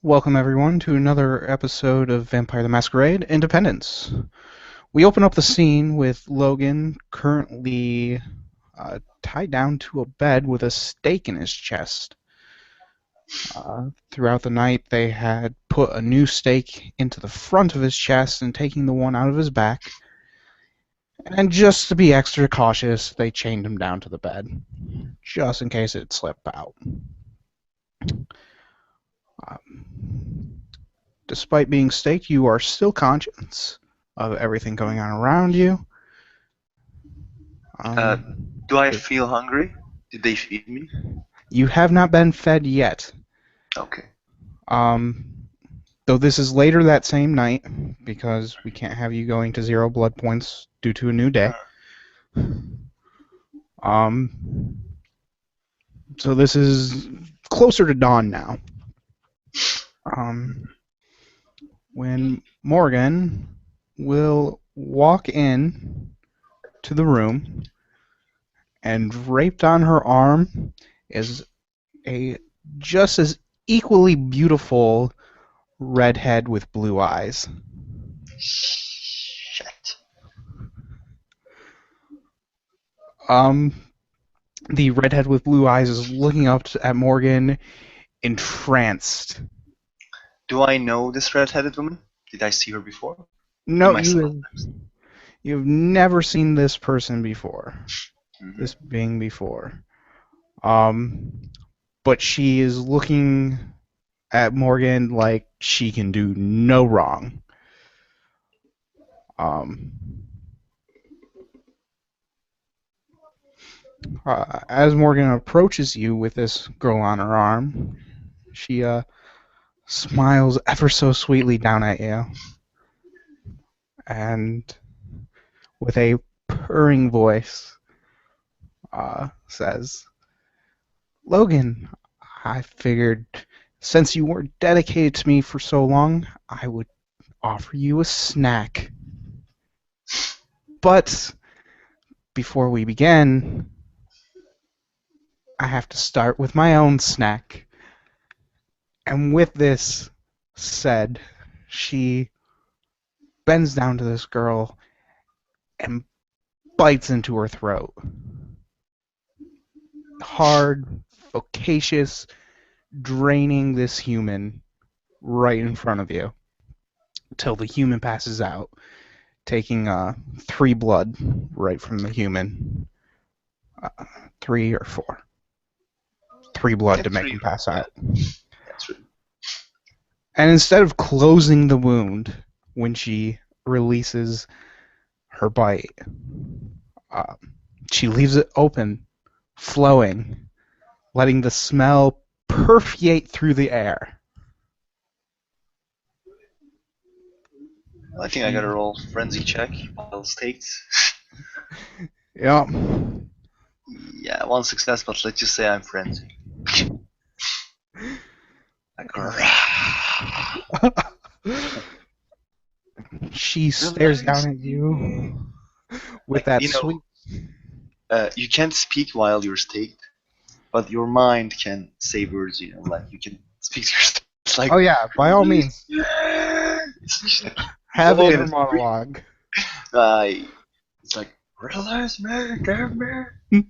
Welcome everyone to another episode of Vampire the Masquerade Independence. We open up the scene with Logan currently tied down to a bed with a stake in his chest. Throughout the night, they had put a new stake into the front of his chest and taking the one out of his back. And just to be extra cautious, they chained him down to the bed, just in case it'd slip out. Despite being staked, you are still conscious of everything going on around you. Uh, do I If feel hungry? Did they feed me? you have not been fed yet. Okay. Um, though this is later that same night, because we can't have you going to 0 blood points due to a new day. Um, so this is closer to dawn now. Um, when Morgan will walk in to the room, and draped on her arm is a just as equally beautiful redhead with blue eyes. Shit. Um, the redhead with blue eyes is looking up at Morgan, entranced. Do I know this red-headed woman? Did I see her before? No, In my small times. you've never seen this person before. Mm-hmm. This being before. But she is looking at Morgan like she can do no wrong. Um, as Morgan approaches you with this girl on her arm, she smiles ever so sweetly down at you, and with a purring voice, says, "Logan, I figured since you weren't dedicated to me for so long, I would offer you a snack. But before we begin, I have to start with my own snack." And with this said, she bends down to this girl and bites into her throat. Hard, vocacious, draining this human right in front of you until the human passes out, taking 3 blood right from the human. 3 or 4. 3 blood to make him pass out. That's right. And instead of closing the wound when she releases her bite, uh, she leaves it open, flowing, letting the smell permeate through the air. I think I gotta roll frenzy check while staked. Yeah. Yeah, 1 success, but let's just say I'm frenzy. Like, She stares down at you with like, that sweet. you can't speak while you're staked, but your mind can say words. Like you can speak to yourself. It's like, Oh yeah, by all means, it's just like, have oh, inner monologue. it's like, release me, give me,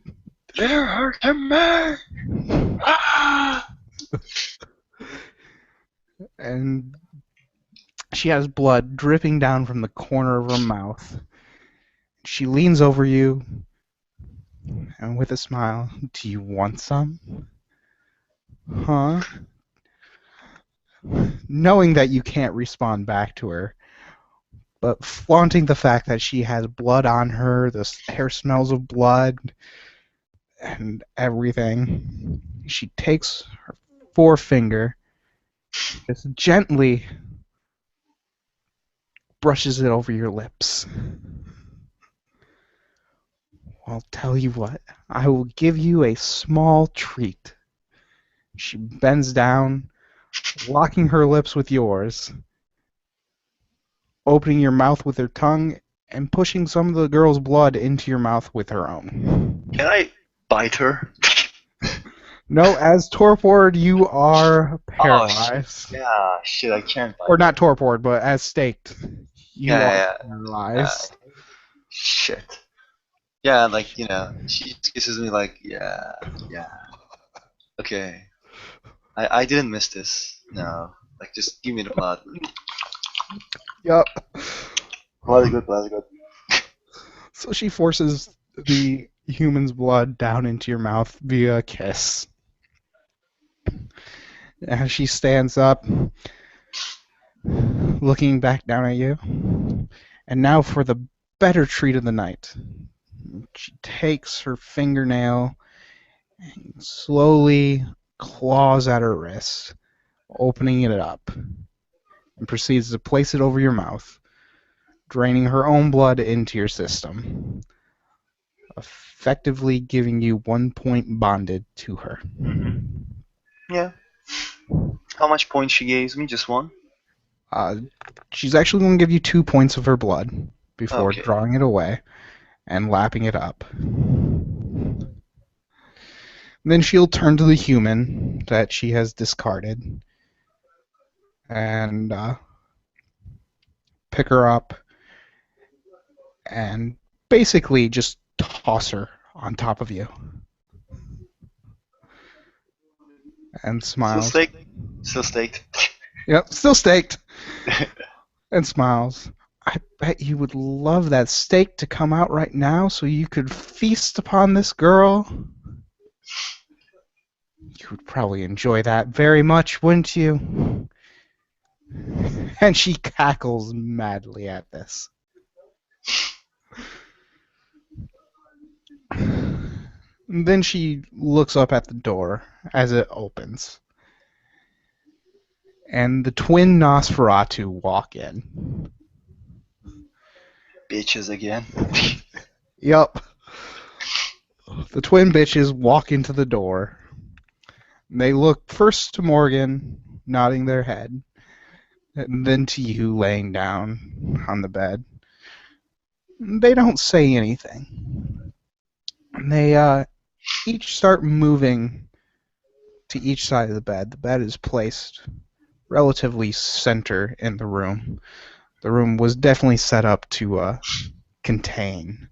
they're hurting me. Ah! And she has blood dripping down from the corner of her mouth. She leans over you, and with a smile, "Do you want some? Huh?" Knowing that you can't respond back to her, but flaunting the fact that she has blood on her, the hair smells of blood, and everything. She takes her forefinger, just gently brushes it over your lips. "I'll tell you what, I will give you a small treat." She bends down, locking her lips with yours, opening your mouth with her tongue, and pushing some of the girl's blood into your mouth with her own. Can I bite her? No, as torpor, you are Oh shit. paralyzed. Yeah, shit. I can't Or fight. not torpor, but as staked, you are Yeah, yeah. paralyzed. Shit. Yeah, like she kisses me like, yeah. Okay. I didn't miss this. No. Like, just give me the blood. Yup. Blood is good. Blood is good. So she forces the human's blood down into your mouth via a kiss. As she stands up, looking back down at you. And now for the better treat of the night. She takes her fingernail and slowly claws at her wrist, opening it up, and proceeds to place it over your mouth, draining her own blood into your system, effectively giving you 1 point bonded to her. Yeah. How much points she gave me? Just one? Uh, she's actually going to give you 2 points of her blood before Okay. drawing it away and lapping it up. Then she'll turn to the human that she has discarded and pick her up and basically just toss her on top of you and Still smiles. staked? Still staked. Yep, still staked and smiles. I bet you would love that steak to come out right now so you could feast upon this girl. You would probably enjoy that very much, wouldn't you? And she cackles madly at this. And then she looks up at the door as it opens. And the twin Nosferatu walk in. Bitches again. Yup. The twin bitches walk into the door. They look first to Morgan, nodding their head, and then to you laying down on the bed. They don't say anything. They each start moving to each side of the bed. The bed is placed relatively center in the room. The room was definitely set up to contain.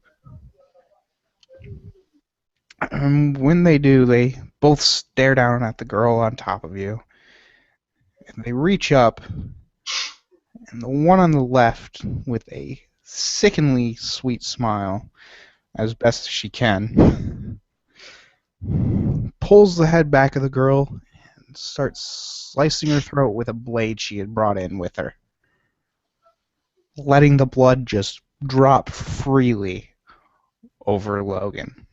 When they do, they both stare down at the girl on top of you. And they reach up, and the one on the left, with a sickeningly sweet smile, as best as she can, pulls the head back of the girl and starts slicing her throat with a blade she had brought in with her, letting the blood just drop freely over Logan.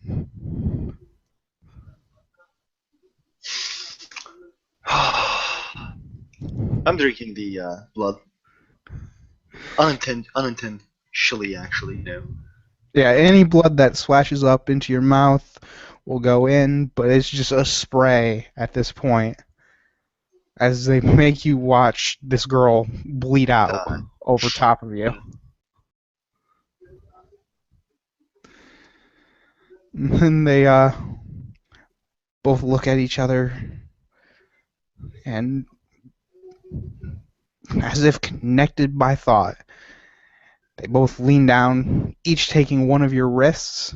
I'm drinking the blood. Unintentionally, actually. Yeah, any blood that splashes up into your mouth will go in, but it's just a spray at this point as they make you watch this girl bleed out over top of you. And then they both look at each other and, as if connected by thought, they both lean down, each taking one of your wrists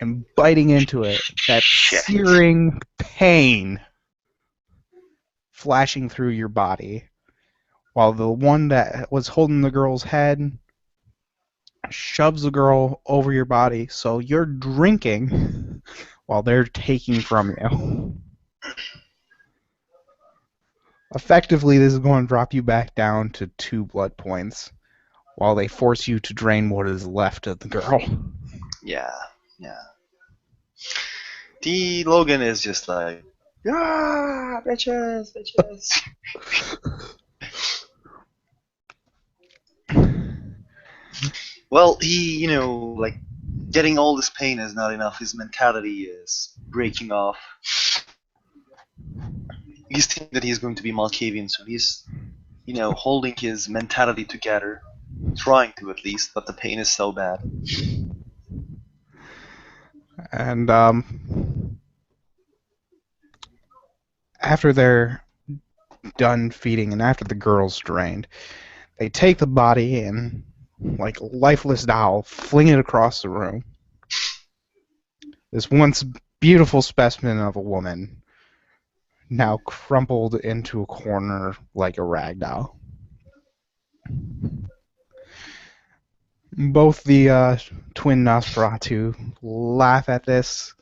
and biting into it. That searing pain flashing through your body, while the one that was holding the girl's head shoves the girl over your body, so you're drinking while they're taking from you. Effectively, this is going to drop you back down to 2 blood points, while they force you to drain what is left of the girl. Yeah. The Logan is just like, yeah, bitches. Well, he, like, getting all this pain is not enough. His mentality is breaking off. He's thinking that he's going to be Malkavian, so he's, holding his mentality together, trying to at least, but the pain is so bad. And after they're done feeding and after the girl's drained, they take the body and, like a lifeless doll, fling it across the room. This once beautiful specimen of a woman now crumpled into a corner like a rag doll. Both the twin Nosferatu laugh at this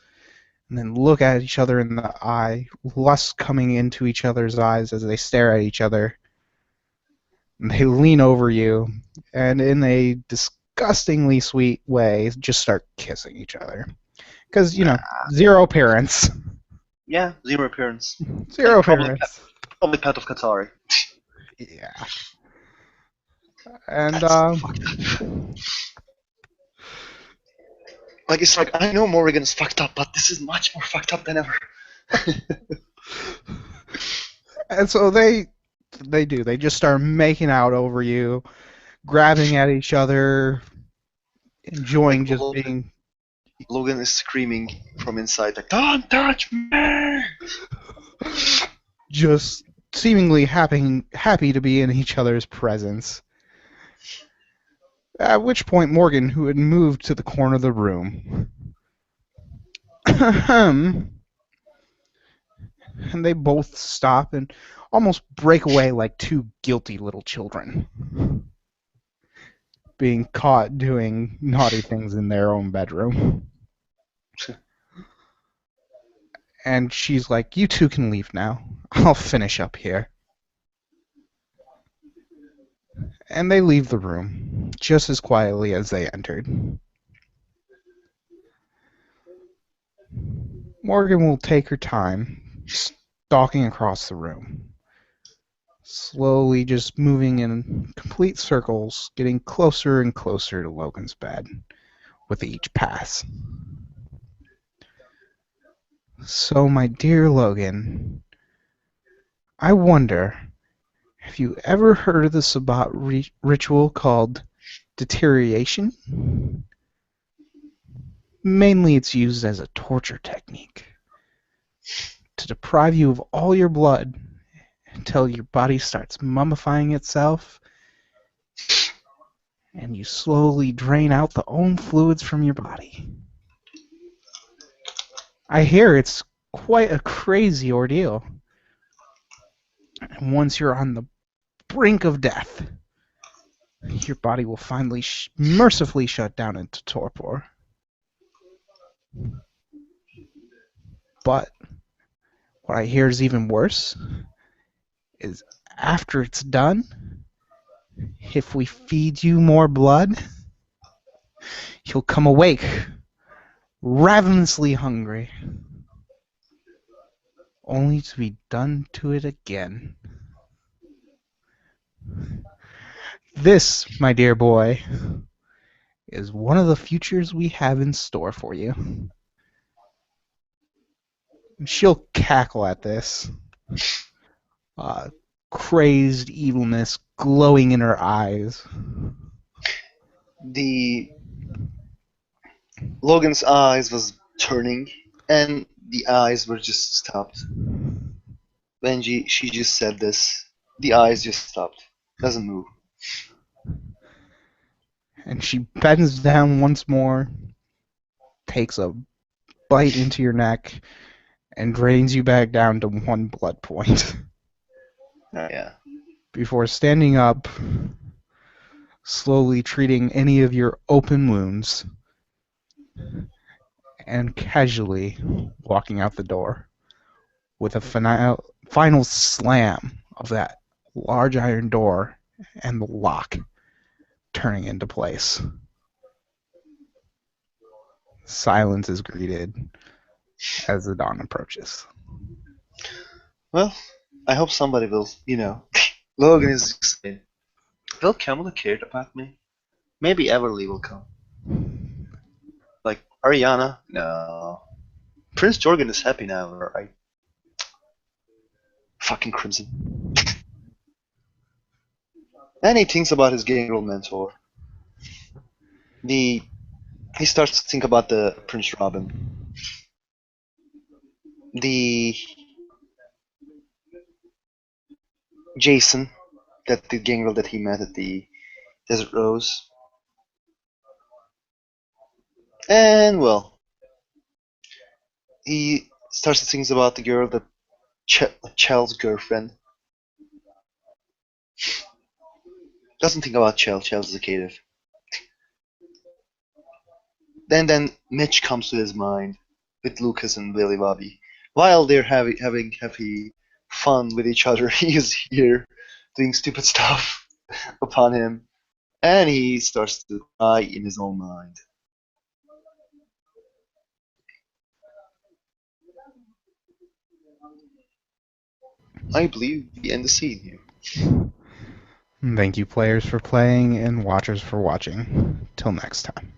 and then look at each other in the eye, lust coming into each other's eyes as they stare at each other. And they lean over you and, in a disgustingly sweet way, just start kissing each other. Because, zero parents. Yeah, zero appearance. Zero Probably parents. probably Pet of Katari. Yeah. And, That's fucked up. Like, it's like, I know Morrigan is fucked up, but this is much more fucked up than ever. and so they do. They just start making out over you, grabbing at each other, enjoying Like, just being. Logan is screaming from inside, like, "Don't touch me!" Just seemingly happy to be in each other's presence. At which point Morgan, who had moved to the corner of the room, and they both stop and almost break away like two guilty little children, being caught doing naughty things in their own bedroom. And she's like, "You two can leave now. I'll finish up here." And they leave the room, just as quietly as they entered. Morgan will take her time, stalking across the room, slowly just moving in complete circles, getting closer and closer to Logan's bed with each pass. "So, my dear Logan, I wonder, have you ever heard of the Sabbat ritual called deterioration? Mainly it's used as a torture technique to deprive you of all your blood until your body starts mummifying itself and you slowly drain out the own fluids from your body. I hear it's quite a crazy ordeal. And once you're on the brink of death, your body will finally mercifully shut down into torpor. But what I hear is even worse is after it's done, if we feed you more blood, you'll come awake, ravenously hungry, only to be done to it again. This, my dear boy, is one of the futures we have in store for you." And she'll cackle at this, crazed evilness glowing in her eyes. Logan's eyes was turning, and the eyes were just stopped. When she just said this, the eyes just stopped. Doesn't move. And she bends down once more, takes a bite into your neck, and drains you back down to 1 blood point. Yeah. Before standing up, slowly treating any of your open wounds, and casually walking out the door with a final slam of that large iron door and the lock turning into place. Silence is greeted as the dawn approaches. Well, I hope somebody will, Logan is just saying, will Kamala care about me? Maybe Everly will come. Like, Ariana? No. Prince Jorgen is happy now, right? Fucking Crimson. And he thinks about his gay girl mentor. He starts to think about the Prince Robin. Jason, that the gangrel that he met at the Desert Rose, and well, he starts to think about the girl that Chel's girlfriend. Doesn't think about Chell. Chell's a cative. Then Mitch comes to his mind with Lucas and Billy Bobby. While they're having happy fun with each other, he is here doing stupid stuff upon him, and he starts to cry in his own mind. I believe we end the scene here. Thank you, players, for playing and watchers for watching. Till next time.